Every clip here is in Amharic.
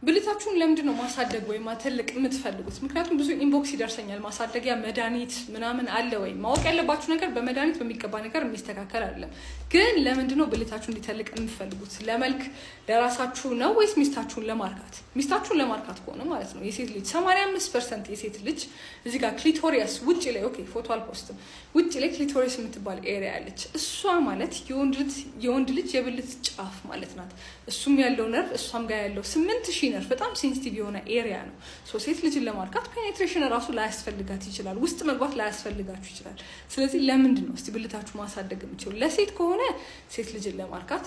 ብልታችሁን ለምንድን ነው ማሳደግ ወይ ማተልቅ የምትፈልጉት? ምክንያቱም ብዙ ኢንቦክስ ይደርሰኛል ማሳደጊያ መድኃኒት ምናምን አለ ወይ? ማወቅ ያለባችሁ ነገር በመድኃኒት በሚቀባ ነገር የሚስተካከል አይደለም። ግን ለምንድን ነው ብልታችሁ እንዲተልቅ የምትፈልጉት? ለመልክ ለራሳችሁ ነው ወይስ ሚስታችሁን ለማርካት? ሚስታችሁን ለማርካት ከሆነ ማለት ነው የሴት ልጅ 85% የሴት ልጅ እዚህ ጋር ክሊቶሪያስ ውጭ ላይ ኦኬ፣ ፎቶ አልፖስትም፣ ውጭ ላይ ክሊቶሪያስ የምትባል ኤሪያ አለች። እሷ ማለት የወንድ ልጅ የብልት ጫፍ ማለት ናት። እሱም ያለው ነርቭ እሷም ጋር ያለው 8000 ነርቭ በጣም ሴንሲቲቭ የሆነ ኤሪያ ነው። ሴት ልጅን ለማርካት ፔኔትሬሽን ራሱ ላያስፈልጋት ይችላል፣ ውስጥ መግባት ላያስፈልጋችሁ ይችላል። ስለዚህ ለምንድን ነው እስቲ ብልታችሁ ማሳደግ የምችሉ? ለሴት ከሆነ ሴት ልጅን ለማርካት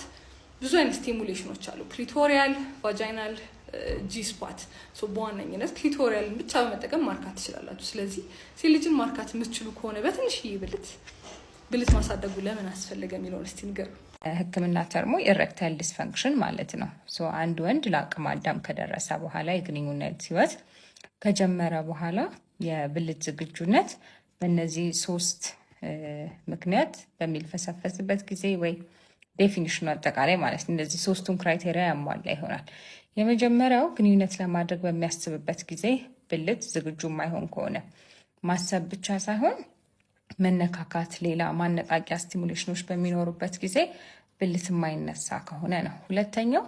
ብዙ አይነት ስቲሙሌሽኖች አሉ። ክሊቶሪያል፣ ቫጃይናል፣ ጂ-ስፓት። በዋነኝነት ክሊቶሪያልን ብቻ በመጠቀም ማርካት ትችላላችሁ። ስለዚህ ሴት ልጅን ማርካት የምትችሉ ከሆነ በትንሽዬ ብልት ማሳደጉ ለምን አስፈለገ የሚለውን እስቲ ንገሩ። ሕክምና ተርሞ ኢሬክታይል ዲስፈንክሽን ማለት ነው። አንድ ወንድ ለአቅመ አዳም ከደረሰ በኋላ የግንኙነት ህይወት ከጀመረ በኋላ የብልት ዝግጁነት በእነዚህ 3 ምክንያት በሚልፈሰፈስበት ጊዜ ወይ ዴፊኒሽኑ አጠቃላይ ማለት ነው እነዚህ 3ቱን ክራይቴሪያ ያሟላ ይሆናል። የመጀመሪያው ግንኙነት ለማድረግ በሚያስብበት ጊዜ ብልት ዝግጁ የማይሆን ከሆነ ማሰብ ብቻ ሳይሆን መነካካት፣ ሌላ ማነቃቂያ ስቲሙሌሽኖች በሚኖሩበት ጊዜ ብልት የማይነሳ ከሆነ ነው። ሁለተኛው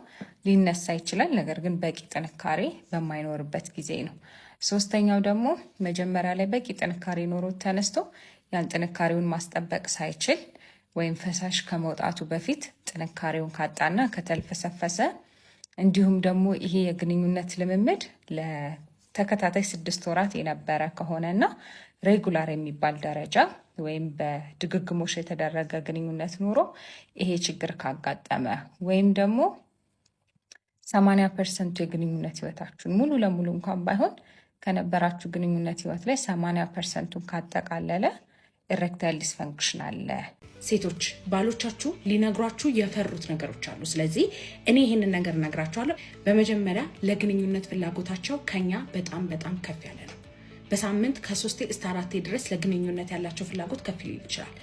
ሊነሳ ይችላል፣ ነገር ግን በቂ ጥንካሬ በማይኖርበት ጊዜ ነው። ሶስተኛው ደግሞ መጀመሪያ ላይ በቂ ጥንካሬ ኖሮት ተነስቶ ያን ጥንካሬውን ማስጠበቅ ሳይችል ወይም ፈሳሽ ከመውጣቱ በፊት ጥንካሬውን ካጣና ከተልፈሰፈሰ እንዲሁም ደግሞ ይሄ የግንኙነት ልምምድ ለተከታታይ 6 ወራት የነበረ ከሆነና ሬጉላር የሚባል ደረጃ ወይም በድግግሞሽ የተደረገ ግንኙነት ኖሮ ይሄ ችግር ካጋጠመ ወይም ደግሞ 80% የግንኙነት ህይወታችሁን ሙሉ ለሙሉ እንኳን ባይሆን ከነበራችሁ ግንኙነት ህይወት ላይ 80%ን ካጠቃለለ ኢሬክታይል ዲስፈንክሽን አለ። ሴቶች ባሎቻችሁ ሊነግሯችሁ የፈሩት ነገሮች አሉ። ስለዚህ እኔ ይህንን ነገር እነግራችኋለሁ። በመጀመሪያ ለግንኙነት ፍላጎታቸው ከኛ በጣም ከፍ ያለ ነው። በሳምንት ከ3 እስከ 4 ድረስ ለግንኙነት ያላቸው ፍላጎት ከፍ ሊል ይችላል።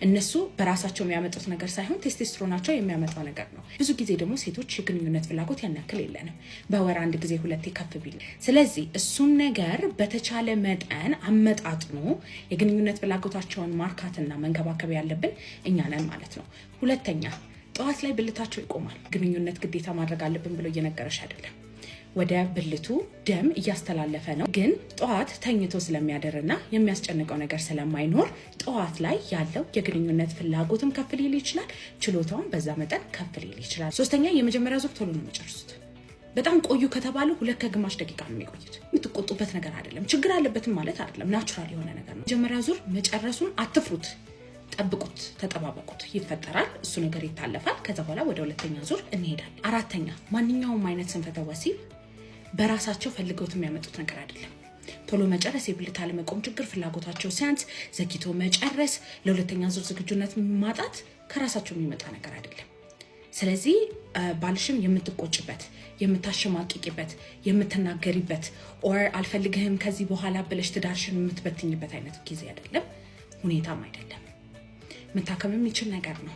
እነሱ በራሳቸው የሚያመጡት ነገር ሳይሆን ቴስቶስትሮናቸው የሚያመጣው ነገር ነው። ብዙ ጊዜ ደግሞ ሴቶች የግንኙነት ፍላጎት ያን ያክል የለንም፣ በወር 1 ጊዜ 2 ከፍ ቢል። ስለዚህ እሱን ነገር በተቻለ መጠን አመጣጥኖ የግንኙነት ፍላጎታቸውን ማርካትና መንከባከብ ያለብን እኛ ነን ማለት ነው። ሁለተኛ፣ ጠዋት ላይ ብልታቸው ይቆማል። ግንኙነት ግዴታ ማድረግ አለብን ብሎ እየነገረሽ አይደለም። ወደ ብልቱ ደም እያስተላለፈ ነው። ግን ጠዋት ተኝቶ ስለሚያደርና የሚያስጨንቀው ነገር ስለማይኖር ጠዋት ላይ ያለው የግንኙነት ፍላጎትም ከፍ ሊል ይችላል፣ ችሎታውን በዛ መጠን ከፍ ሊል ይችላል። ሶስተኛ፣ የመጀመሪያ ዙር ቶሎ ነው የሚጨርሱት። በጣም ቆዩ ከተባሉ 2 ከግማሽ ደቂቃ ነው የሚቆዩት። የምትቆጡበት ነገር አይደለም፣ ችግር አለበትም ማለት አይደለም፣ ናቹራል የሆነ ነገር ነው። መጀመሪያ ዙር መጨረሱን አትፍሩት፣ ጠብቁት፣ ተጠባበቁት። ይፈጠራል፣ እሱ ነገር ይታለፋል። ከዛ በኋላ ወደ 2ኛ ዙር እንሄዳለን። 4ኛ፣ ማንኛውም አይነት ስንፈተ ወሲብ በራሳቸው ፈልገውት የሚያመጡት ነገር አይደለም። ቶሎ መጨረስ፣ የብልት አለመቆም ችግር፣ ፍላጎታቸው ሲያንስ ዘግይቶ መጨረስ፣ ለ2ኛ ዙር ዝግጁነት ማጣት ከራሳቸው የሚመጣ ነገር አይደለም። ስለዚህ ባልሽም የምትቆጭበት፣ የምታሸማቅቂበት፣ የምትናገሪበት ኦር አልፈልግህም ከዚህ በኋላ ብለሽ ትዳርሽን የምትበትኝበት አይነት ጊዜ አይደለም፣ ሁኔታም አይደለም። መታከም የሚችል ነገር ነው።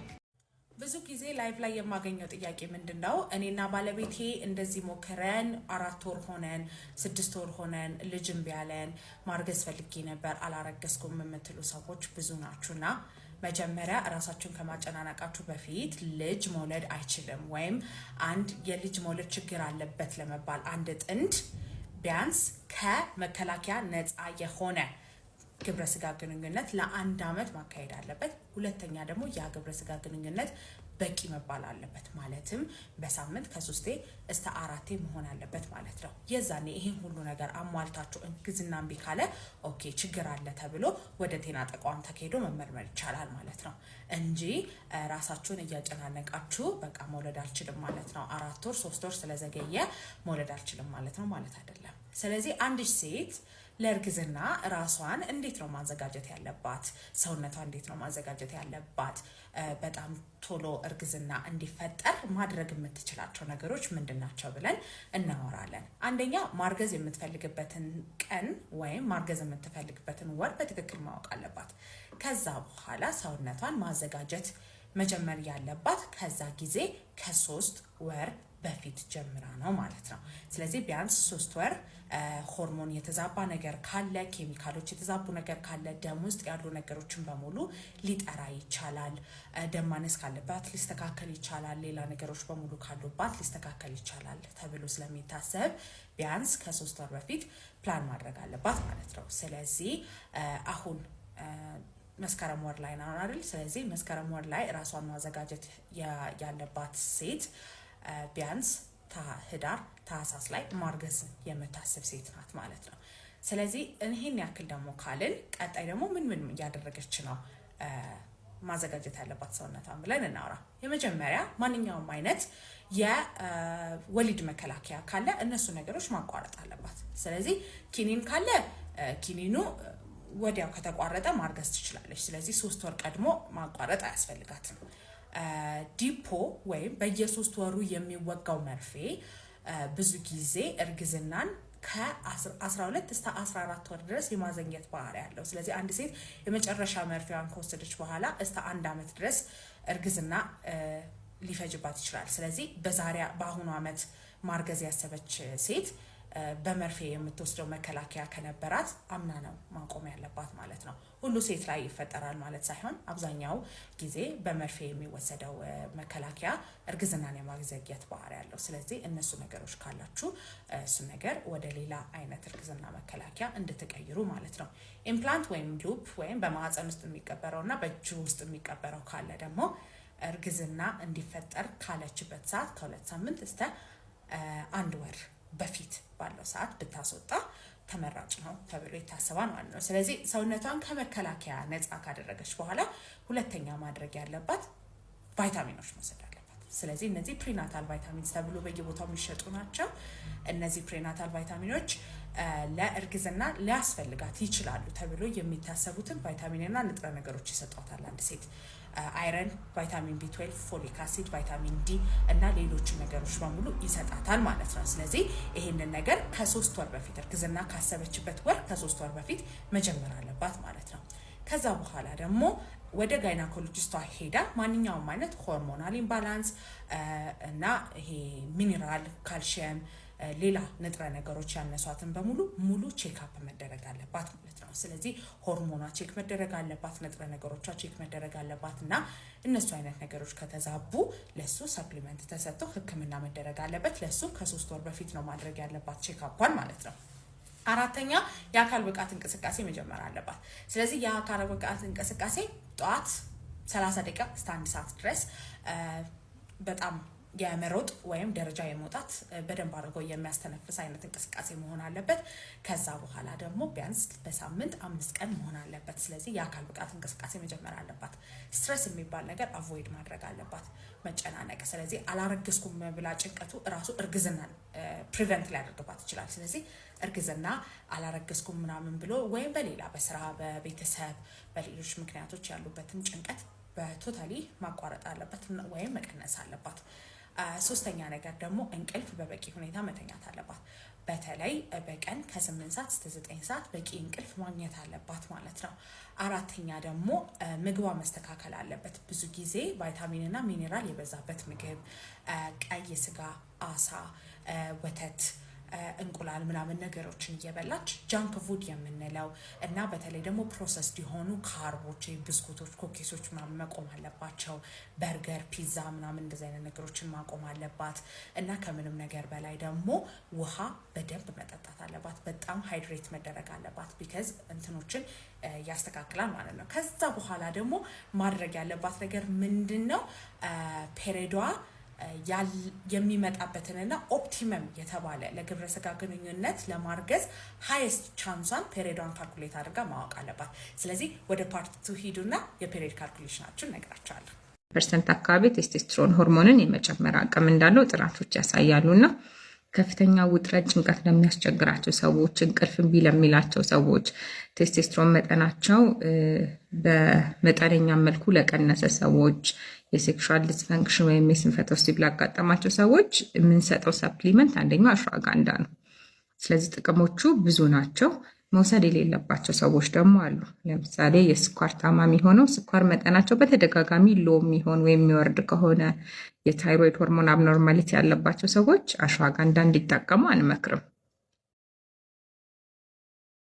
ብዙ ጊዜ ላይቭ ላይ የማገኘው ጥያቄ ምንድነው፣ እኔና ባለቤቴ እንደዚህ ሞክረን 4 ወር ሆነን 6 ወር ሆነን ልጅ እምቢ አለን፣ ማርገዝ ፈልጌ ነበር አላረገዝኩም የምትሉ ሰዎች ብዙ ናችሁና መጀመሪያ ራሳችሁን ከማጨናነቃችሁ በፊት ልጅ መውለድ አይችልም ወይም አንድ የልጅ መውለድ ችግር አለበት ለመባል አንድ ጥንድ ቢያንስ ከመከላከያ ነፃ የሆነ ግብረ ስጋ ግንኙነት ለ1 ዓመት ማካሄድ አለበት። ሁለተኛ ደግሞ ያ ግብረ ስጋ ግንኙነት በቂ መባል አለበት። ማለትም በሳምንት ከ3 እስከ 4 መሆን አለበት ማለት ነው። የዛኔ ይሄን ሁሉ ነገር አሟልታችሁ እርግዝና እምቢ ካለ ኦኬ ችግር አለ ተብሎ ወደ ጤና ተቋም ተካሂዶ መመርመር ይቻላል ማለት ነው እንጂ ራሳችሁን እያጨናነቃችሁ በቃ መውለድ አልችልም ማለት ነው 4 ወር 3 ወር ስለዘገየ መውለድ አልችልም ማለት ነው ማለት አይደለም። ስለዚህ አንድ ሴት ለእርግዝና ራሷን እንዴት ነው ማዘጋጀት ያለባት? ሰውነቷ እንዴት ነው ማዘጋጀት ያለባት? በጣም ቶሎ እርግዝና እንዲፈጠር ማድረግ የምትችላቸው ነገሮች ምንድናቸው ብለን እናወራለን። አንደኛ ማርገዝ የምትፈልግበትን ቀን ወይም ማርገዝ የምትፈልግበትን ወር በትክክል ማወቅ አለባት። ከዛ በኋላ ሰውነቷን ማዘጋጀት መጀመር ያለባት ከዛ ጊዜ ከ3 ወር በፊት ጀምራ ነው ማለት ነው። ስለዚህ ቢያንስ 3 ወር ሆርሞን የተዛባ ነገር ካለ፣ ኬሚካሎች የተዛቡ ነገር ካለ፣ ደም ውስጥ ያሉ ነገሮችን በሙሉ ሊጠራ ይቻላል። ደም ማነስ ካለባት ሊስተካከል ይቻላል። ሌላ ነገሮች በሙሉ ካሉባት ሊስተካከል ይቻላል ተብሎ ስለሚታሰብ ቢያንስ ከ3 ወር በፊት ፕላን ማድረግ አለባት ማለት ነው። ስለዚህ አሁን መስከረም ወር ላይ ነው አይደል? ስለዚህ መስከረም ወር ላይ ራሷን ማዘጋጀት ያለባት ሴት ቢያንስ ህዳር ታህሳስ ላይ ማርገዝ የምታስብ ሴት ናት ማለት ነው። ስለዚህ ይሄን ያክል ደግሞ ካልን ቀጣይ ደግሞ ምን እያደረገች ነው ማዘጋጀት ያለባት ሰውነቷን ብለን እናውራ። የመጀመሪያ ማንኛውም አይነት የወሊድ መከላከያ ካለ እነሱ ነገሮች ማቋረጥ አለባት። ስለዚህ ኪኒን ካለ ኪኒኑ ወዲያው ከተቋረጠ ማርገዝ ትችላለች። ስለዚህ 3 ወር ቀድሞ ማቋረጥ አያስፈልጋትም። ዲፖ ወይም በየ3 ወሩ የሚወጋው መርፌ ብዙ ጊዜ እርግዝናን ከ12 እስከ 14 ወር ድረስ የማዘግየት ባህሪ ያለው። ስለዚህ አንድ ሴት የመጨረሻ መርፌዋን ከወሰደች በኋላ እስከ 1 ዓመት ድረስ እርግዝና ሊፈጅባት ይችላል። ስለዚህ በአሁኑ ዓመት ማርገዝ ያሰበች ሴት በመርፌ የምትወስደው መከላከያ ከነበራት አምና ነው ማቆም ያለባት ማለት ነው። ሁሉ ሴት ላይ ይፈጠራል ማለት ሳይሆን አብዛኛው ጊዜ በመርፌ የሚወሰደው መከላከያ እርግዝናን የማዘግየት ባህሪ ያለው። ስለዚህ እነሱ ነገሮች ካላችሁ እሱ ነገር ወደ ሌላ አይነት እርግዝና መከላከያ እንድትቀይሩ ማለት ነው። ኢምፕላንት ወይም ሉፕ ወይም በማህፀን ውስጥ የሚቀበረውና በእጅ ውስጥ የሚቀበረው ካለ ደግሞ እርግዝና እንዲፈጠር ካለችበት ሰዓት ከ2 ሳምንት እስከ 1 ወር በፊት ባለው ሰዓት ብታስወጣ ተመራጭ ነው ተብሎ ይታሰባል ማለት ነው። ስለዚህ ሰውነቷን ከመከላከያ ነፃ ካደረገች በኋላ ሁለተኛ ማድረግ ያለባት ቫይታሚኖች መውሰድ አለባት። ስለዚህ እነዚህ ፕሪናታል ቫይታሚንስ ተብሎ በየቦታው የሚሸጡ ናቸው። እነዚህ ፕሪናታል ቫይታሚኖች ለእርግዝና ሊያስፈልጋት ይችላሉ ተብሎ የሚታሰቡትን ቫይታሚንና ንጥረ ነገሮች ይሰጧታል አንድ ሴት። አይረን፣ ቫይታሚን B12፣ ፎሊክ አሲድ፣ ቫይታሚን ዲ እና ሌሎች ነገሮች በሙሉ ይሰጣታል ማለት ነው። ስለዚህ ይሄንን ነገር ከ3 ወር በፊት እርግዝና ካሰበችበት ወር ከ3 ወር በፊት መጀመር አለባት ማለት ነው። ከዛ በኋላ ደግሞ ወደ ጋይናኮሎጂስቷ ሄዳ ማንኛውም አይነት ሆርሞናል ኢምባላንስ እና ይሄ ሚኒራል፣ ካልሲየም፣ ሌላ ንጥረ ነገሮች ያነሷትን በሙሉ ሙሉ ቼክአፕ መደረግ አለባት ማለት ነው። ስለዚህ ሆርሞኗ ቼክ መደረግ አለባት፣ ንጥረ ነገሮቿ ቼክ መደረግ አለባት እና እነሱ አይነት ነገሮች ከተዛቡ ለሱ ሰፕሊመንት ተሰጥቶ ሕክምና መደረግ አለበት። ለሱ ከ3 ወር በፊት ነው ማድረግ ያለባት ቼክአፕን ማለት ነው። አራተኛ የአካል ብቃት እንቅስቃሴ መጀመር አለባት። ስለዚህ የአካል ብቃት እንቅስቃሴ ጠዋት 30 ደቂቃ እስከ 1 ሰዓት ድረስ በጣም የመሮጥ ወይም ደረጃ የመውጣት በደንብ አድርጎ የሚያስተነፍስ አይነት እንቅስቃሴ መሆን አለበት። ከዛ በኋላ ደግሞ ቢያንስ በሳምንት 5 ቀን መሆን አለበት። ስለዚህ የአካል ብቃት እንቅስቃሴ መጀመር አለባት። ስትረስ የሚባል ነገር አቮይድ ማድረግ አለባት፣ መጨናነቅ። ስለዚህ አላረገዝኩም ብላ ጭንቀቱ እራሱ እርግዝናን ፕሪቨንት ሊያደርግባት ይችላል። ስለዚህ እርግዝና አላረገዝኩም ምናምን ብሎ ወይም በሌላ በስራ በቤተሰብ በሌሎች ምክንያቶች ያሉበትን ጭንቀት በቶታሊ ማቋረጥ አለበት ወይም መቀነስ አለባት። ሶስተኛ ነገር ደግሞ እንቅልፍ በበቂ ሁኔታ መተኛት አለባት። በተለይ በቀን ከ8 ሰዓት እስከ 9 ሰዓት በቂ እንቅልፍ ማግኘት አለባት ማለት ነው። አራተኛ ደግሞ ምግቧ መስተካከል አለበት። ብዙ ጊዜ ቫይታሚን እና ሚኒራል የበዛበት ምግብ፣ ቀይ ስጋ፣ አሳ፣ ወተት፣ እንቁላል ምናምን ነገሮችን እየበላች ጃንክ ፉድ የምንለው እና በተለይ ደግሞ ፕሮሰስድ የሆኑ ካርቦች፣ ብስኩቶች፣ ኩኪሶች ምናምን መቆም አለባቸው። በርገር፣ ፒዛ ምናምን እንደዚህ አይነት ነገሮችን ማቆም አለባት እና ከምንም ነገር በላይ ደግሞ ውሃ በደንብ መጠጣት አለባት። በጣም ሃይድሬት መደረግ አለባት ቢካዝ እንትኖችን ያስተካክላል ማለት ነው። ከዛ በኋላ ደግሞ ማድረግ ያለባት ነገር ምንድነው? ፔሬዷ የሚመጣበትንና ኦፕቲመም የተባለ ለግብረ ስጋ ግንኙነት ለማርገዝ ሃይስት ቻንሷን ፔሪዷን ካልኩሌት አድርጋ ማወቅ አለባት። ስለዚህ ወደ ፓርት 2 ሂዱና የፔሪድ ካልኩሌሽናችሁን ነግራችኋለሁ። % አካባቢ ቴስቶስትሮን ሆርሞንን የመጨመር አቅም እንዳለው ጥናቶች ያሳያሉና ከፍተኛ ውጥረት፣ ጭንቀት ለሚያስቸግራቸው ሰዎች፣ እንቅልፍ እምቢ ለሚላቸው ሰዎች፣ ቴስቶስትሮን መጠናቸው በመጠነኛ መልኩ ለቀነሰ ሰዎች፣ የሴክሹዋል ዲስፈንክሽን ወይም የስንፈተ ወሲብ ላጋጠማቸው ሰዎች የምንሰጠው ሰፕሊመንት አንደኛው አሽዋጋንዳ ነው። ስለዚህ ጥቅሞቹ ብዙ ናቸው። መውሰድ የሌለባቸው ሰዎች ደግሞ አሉ። ለምሳሌ የስኳር ታማሚ ሆነው ስኳር መጠናቸው በተደጋጋሚ ሎ የሚሆን ወይም የሚወርድ ከሆነ የታይሮይድ ሆርሞን አብኖርማሊቲ ያለባቸው ሰዎች አሽዋጋንዳ እንዲጠቀሙ አንመክርም።